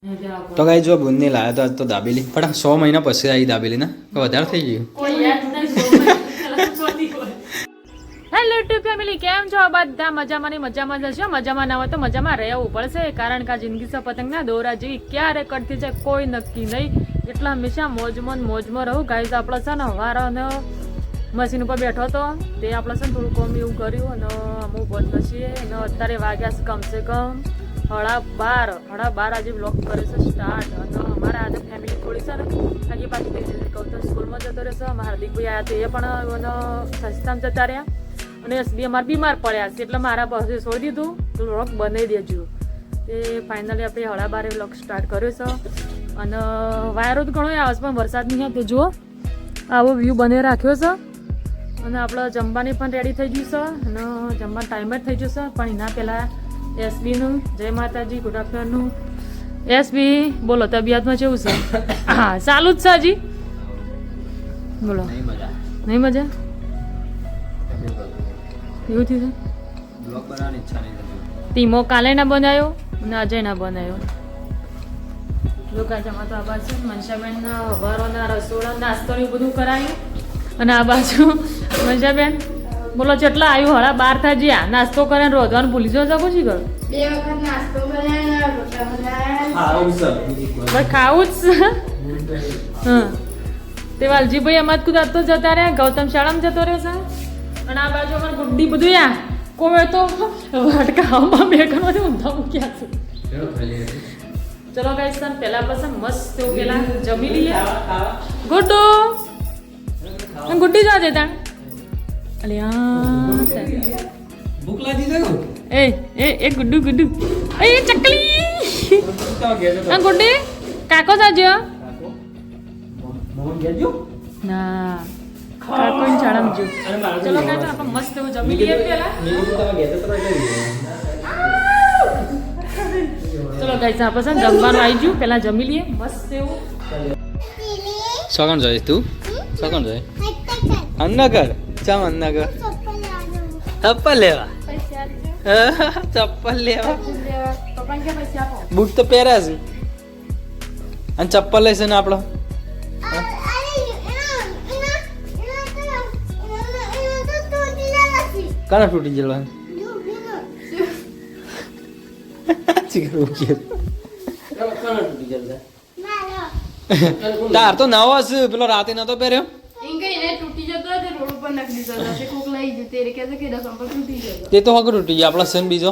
તો ગાઈ જો બુંદી લાયા તો દાબેલી પણ 100 મહિના પછી આવી દાબેલી ને વધારે થઈ ગયું. હેલો યુટ્યુબ ફેમિલી, કેમ છો બધા? મજામાં જશો. મજામાં ના હોય તો મજામાં રહેવું પડશે, કારણ કે આ જિંદગી સે પતંગના દોરા જેવી ક્યારે કટતી જાય કોઈ નક્કી નહીં. એટલા હંમેશા મોજમાં રહું. ગાઈઝ આપણે છે ને હવારે મશીન ઉપર બેઠો હતો તે આપણે છે ને થોડું કોમ એવું કર્યું અને અમુક બંધ છીએ અને અત્યારે વાગ્યા છે કમસે કમ 12:30 આજે બ્લોગ કરે છે સ્ટાર્ટ. અને અમારા આજે ફેમિલી થોડી છે ને આગી પાછી થઈ જશે. કહું તો સ્કૂલમાં જતો રહેશે. અમારા હાર્દિકભાઈ આવ્યા હતા, એ પણ સંસ્થામાં જતા રહ્યા અને એસબી અમારે બીમાર પડ્યા છે એટલે મારા પાસે છોડી દીધું. તો વ્લોગ બનાવી દેજો. તે ફાઇનલી આપણે 12:30 વ્લોગ સ્ટાર્ટ કર્યો છે અને વાયરો તો ઘણો આવે છે પણ વરસાદ નહીં તો જુઓ આવો વ્યૂ બને રાખ્યો છે. અને આપણે જમવાની પણ રેડી થઈ ગયું છે અને જમવાનો ટાઈમ જ થઈ ગયો છે. પણ એના પહેલાં એસબીનું જય માતાજી, ગુડ આફ્ટરનૂન. એસબી બોલો, તબિયતમાં કેવું છે? હા, ચાલુ જ છે હજી. બોલો, નહીં મજા? એવું થયું છે? ટીમો કાલે ના બનાવ્યો અને અજય ના બનાવ્યો. લોકાચામાં તો આ બાજુ મનસાબેન હવારોના રસોડા નાસ્તો ને બધું કરાયું અને આ બાજુ મનસાબેન બોલો કેટલા આવ્યું 12 થાય જ્યાં નાસ્તો કરે રોધવાનું ભૂલી જો શકો છો ઘર 2 વખત નાસ્તો ખાવું જ. હા, તે વાલજીભાઈ અમાર કુદાત તો જતા રહ્યા, ગૌતમ શાળામાં જતો રહ્યો છે અને આ બાજુ અમારે ગુડ્ડી બધું યા કોઈ તો વાટકામાં બેગણમાંથી ઊંધા મૂક્યા છે. ચલો ગાઈસ, પહેલા આપણે મસ્ત પેલા જમી લઈએ. ગુડ્ડુ ગુડ્ડી જા દે તાણ. ભૂખ લાગી છે એ ગુડ્ડુ એ ચકલી આ ગુડ્ડી કાકો સાજો ના કાકો ની શાળામાં જો. ચલો ગાઈસ, આપણે મસ્ત એવું જમી લઈએ પેલા. ચલો ગાઈસ, આપણે છે જમવાનું આવી ગયું, પેલા જમી લઈએ મસ્ત એવું. સગન જાય તું? સગન જાય અન્નગર? ચમ અન્નગર? ચપ્પલ લેવા? ચપ્પલ લેવા? બૂટ તો પહેર્યા છે અને ચપ્પલ લેશે ને આપણો. કાના તૂટી જવાનું? તાર તો નવો છે, પેલો રાતે નતો પહેર્યો. તે તો હક તૂટી ગયા આપણા સન બીજો.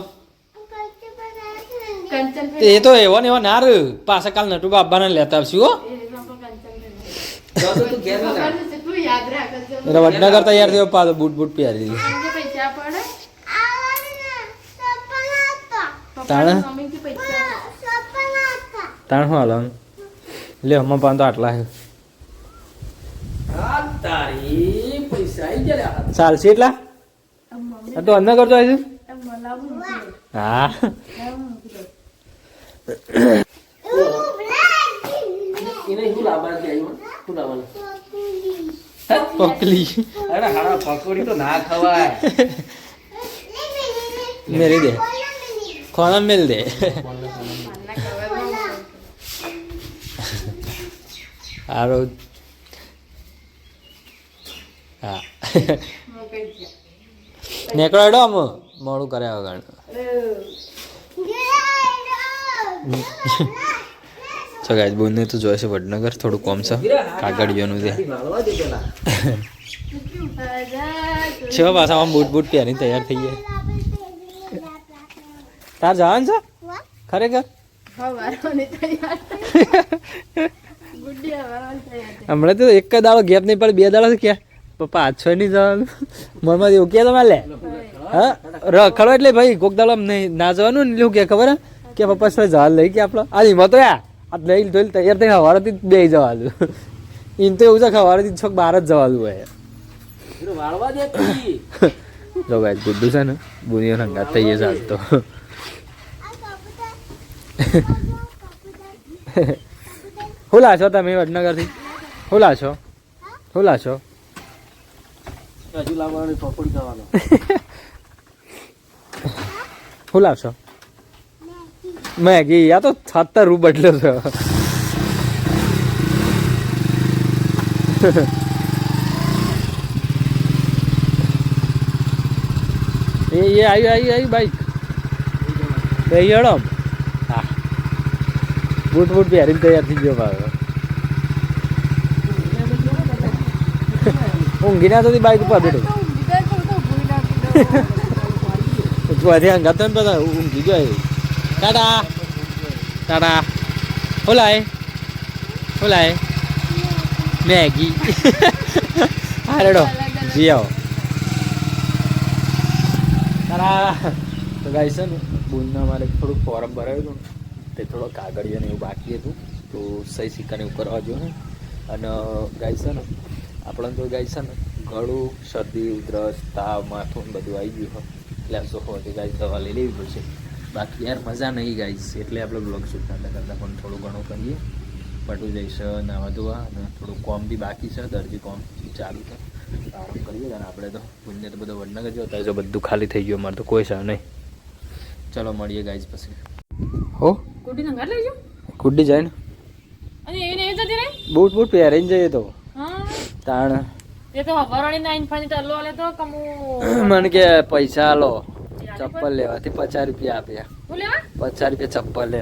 એ તો એવો ને એવો ના રે પાછા કાલ નટુ બાબાને લેતા આવશું. હો વડનગર તૈયાર થયો પાછો બૂટ પહેરી દીધી. તાણ શું હાલ લે હમણાં પાન તો આટલા ચાલશે એટલા તો અન્ન કરતો આવીશું. હા પકલી પકોડી તો ના ખવાય. મેરી દે ખોના મેલ દે. હારો હા નેકળો હેડો આમ મોડું કર્યા વગર. તો ગાઈસ બોનને તો જોઈ છે વડનગર થોડું કોમ છે કાગળિયોનું છે. છે પાછા આમ બૂટ પહેરીને તૈયાર થઈ જાય. તાર જવાનું છે ખરેખર? હમણાં તો એક દાડો ગેપ નહીં પડે, 2 દાડા ક્યાં પપ્પા 5-6 નહીં જવાનું મનમાં એવું કે તમે લે. હા રખડો એટલે ભાઈ કોક દાડો ના જવાનું ને એવું કે ખબર કે પપ્પા શું જવા લઈ કે આપણો આ હિંમત તો યા આ લઈ ધોઈ તૈયાર થઈ સવારેથી બે જવાનું. એમ તો એવું છે સવારેથી છોક 12 જ જવાનું હોય. જો ગાઈસ ગુડ્ડુ છે ને બુનિયો હંગાત થઈ છે આજ તો. શું લાશો તમે વડનગરથી? શું લાશો? હજુ લાવવાની પકોડી ખાવાનો. શું લાવશો? મેગી આ તો 70 બદલો છે એ આવી બાઈક એ હેડો હા બૂટ પહેરીને તૈયાર થઈ ગયો ભાવ ઊંઘી ના તો બાઈક ઉપર બેઠો ધ્યાન ગાતો ને બધા ઊંઘી ગયો ટાટા ટાટા હોલાય મેગી હા રેડો જી આવો તારા તો ગાઈ છે ને બુનના મારે થોડુંક ફોર્મ ભરાયું હતું તે થોડો કાગળિયા ને એવું બાકી હતું તો સહી સિક્કાને એવું કરવા જો ને અને ગાઈ છે ને આપણે તો ગાઈ છે ને ગળું શરદી ઉધરસ તાવ માથું બધું આવી ગયું હોય એટલે આ સોફો હતી ગાઈ દવા લઈ લેવી પડશે બાકી યાર મજા નહીં ગાઈશ એટલે આપણે બ્લોગ શૂટ કરતા પણ થોડું ઘણું કરીએ પટું જઈશ નાવા ધોવા અને થોડું કોમ બી બાકી છે દરજી કોમ ચાલુ છે આરામ કરીએ અને આપણે તો પુણ્ય તો બધો વડનગર જ હતા જો બધું ખાલી થઈ ગયું અમારે તો કોઈ છે નહીં ચલો મળીએ ગાઈસ પછી હો કુટી સંગાત લેજો ગુડ્ડી જાય ને અને એવી ને એવી જતી રહી બૂટ પહેરીને જઈએ તો હા તાણ એ તો હવારોની 9 ચાલુ આલે તો કમુ મને કે પૈસા આલો ચપ્પલ લેવાથી 50 રૂપિયા આપ્યા હું લેવા 50 રૂપિયા ચપ્પલ લે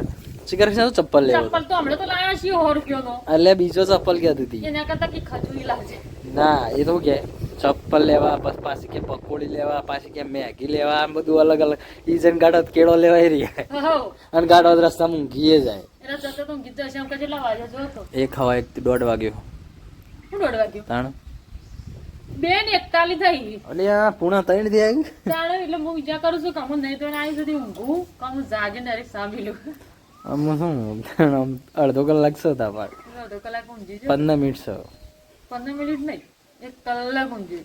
શિખર છે ચપ્પલ લેવા ચપ્પલ તો હમણાં તો લાવ્યા છીએ 100 રૂપિયાનો એટલે બીજો ચપ્પલ કહેતી હતી એના કરતા કે ખજૂરી લાવજે ના એ તો કે ચપ્પલ લેવા બસ પાછી કે પકોડી લેવા પાછી કે મેગી લેવા આમ બધું અલગ અલગ ઈજન ગાડો કેળો લેવાય રહી હો અને ગાડો રસ્તામાં ઊંઘીએ જાય એના જતો તો ગીત હશે એમ કે કેટલા વાગે જો તો એ ખવાય 1:30 વાગ્યો હું 1:30 વાગ્યો તાણ 2:41 થઈ અને આ પૂણા 3 થી આવી તાણે એટલે હું વિચાર કરું છું કમું નહીં તો આવી સુધી ઊંઘું કમું જાગે ડાયરેક્ટ સાંભળ્યું આમ શું આમ અડધો કલાક છે તા પાડ અડધો કલાક ઊંઘી છે 15 મિનિટ છે 15 મિનિટ નહીં 1 કલાક ઊંઘી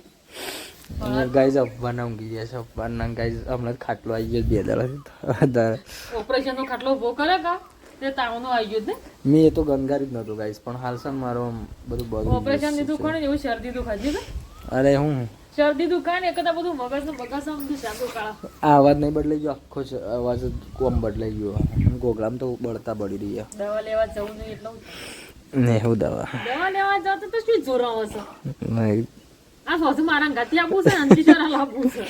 ગાઈઝ અફવાના ઊંઘી ગયા છે અફવાના ગાઈઝ હમણાં જ ખાટલો આવી ગયો 2 દાડા ઓપરેશન નો ખાટલો ઉભો કરે કા તે તાવનો આવી ગયો ને મેં એ તો ગંગારી જ નહોતું ગાઈઝ પણ હાલ છે ને મારો આમ બધું બગડી ઓપરેશન દીધું કોને એવું શરદી દુખાજી કે અરે હું શરદી દુખાય ને એકદા બધું મગજનું બગાસ આમ શાંતો કાળા આ અવાજ નહીં બદલાઈ ગયો આખો છે અવાજ જ કોમ બદલાઈ ગયો ગોગલામ તો બળતા બળી રહ્યા દવા લેવા જવું નહીં એટલું ને હું દવા લેવા જાવ તો શું જોરાવો છો નહીં આ સોસ મારા ગાતી આપું છે અંતિચારા લાવવું છે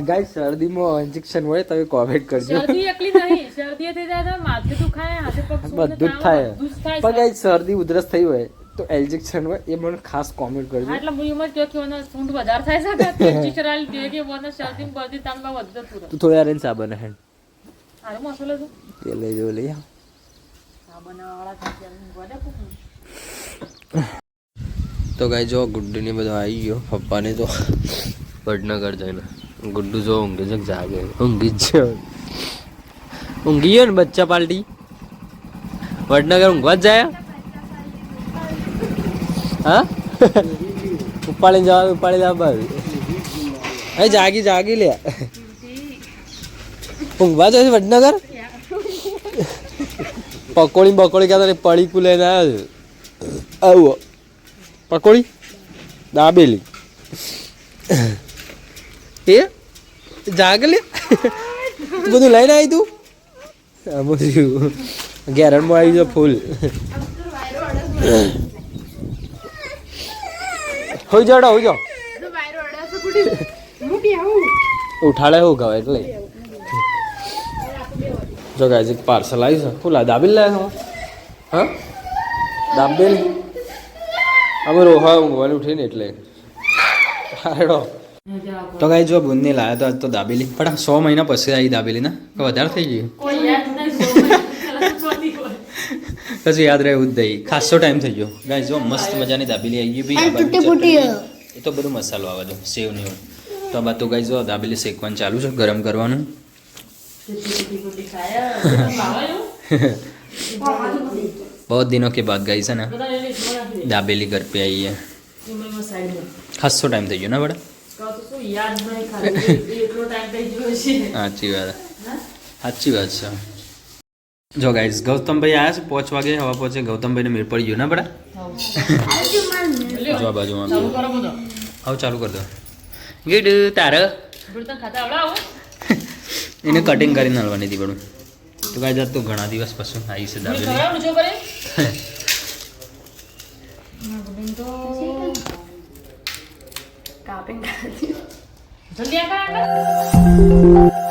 ગાઈસ શરદીમાં ઇન્જેક્શન હોય તમે કોમેન્ટ કરજો શરદી એકલી નહીં શરદી થઈ જાય તો માથે દુખાય હાથે પગ બધું જ થાય પણ ગાઈસ શરદી ઉધરસ થઈ હોય તો ઇન્જેક્શન હોય એ મને ખાસ કોમેન્ટ કરજો એટલે હું એમ જ કહ્યું કે ઓનો સૂંઢ વધારે થાય છે કે ઇન્જેક્શન આલી દે કે ઓનો શરદી બધી તાંબા વધતો પૂરો તું થોડી આરે સાબન હેડ હારો મસાલો છે તે લઈ જો લઈ આવ સાબન વાળા થાય ગોડે કુક તો ગાઈ જો ગુડ્ડુ ને બધો આવી ગયો પપ્પાને તો વડનગર જઈને ગુડ્ડુ જો ઊંઘે છે જાગે ઊંઘી જ ઊંઘી ગયો ને બચ્ચા પાલટી વડનગર ઊંઘવા જ જાય હા ઉપાડીને જવા ઉપાડી જવા બસ એ જાગી લે ઊંઘવા જાય છે વડનગર પકોડી ક્યાં પડી કુલે ના આવો પકોડી દાબેલી એ જાગ લે બધું લઈને આવી તું ગેરણમાં આવી જાવ ફૂલ હોઈ જાઓ ઉઠાડે હું કહે એટલે જો ગાય પાર્સલ આવી છે ફૂલા દાબેલી લાવ્યા હા દાબેલી અમે રોહા ઊંઘવાનું ઉઠીને એટલે હાડો તો ગાઈ જો બુનને લાયા તો આજ તો દાબેલી પણ 100 મહિના પછી આવી દાબેલી ને વધારે થઈ ગયું કોઈ યાદ નહીં કશું યાદ રહે એવું જ દઈ ખાસો ટાઈમ થઈ ગયો ગાઈ જો મસ્ત મજાની દાબેલી આવી ગઈ ભાઈ એ તો બધું મસાલો આવે છે સેવ ને એવું તો આ બાદ તો ગાઈ જો દાબેલી શેકવાનું ચાલુ છે ગરમ કરવાનું बहुत दिनों के बाद गई है ना दाबेली घर पे आई है खासो टाइम થઈ ગયો ને બડા સાચી વાત છે જો ગાઈસ ગૌતમભાઈ આવ્યા છે 5 વાગે હવા પહોંચે ગૌતમભાઈ ને મેળ પડી ગયો ને બડા જો આ બાજુમાં આવ ચાલુ કર દો ગીડ તારે એને કટિંગ કરીને હલવાની હતી બડું તો ગાય જાત તો ઘણા દિવસ પછી આવી છે દાબેલી ખવડાવવાનું જો કરે તો કાપીને જલ્દી આ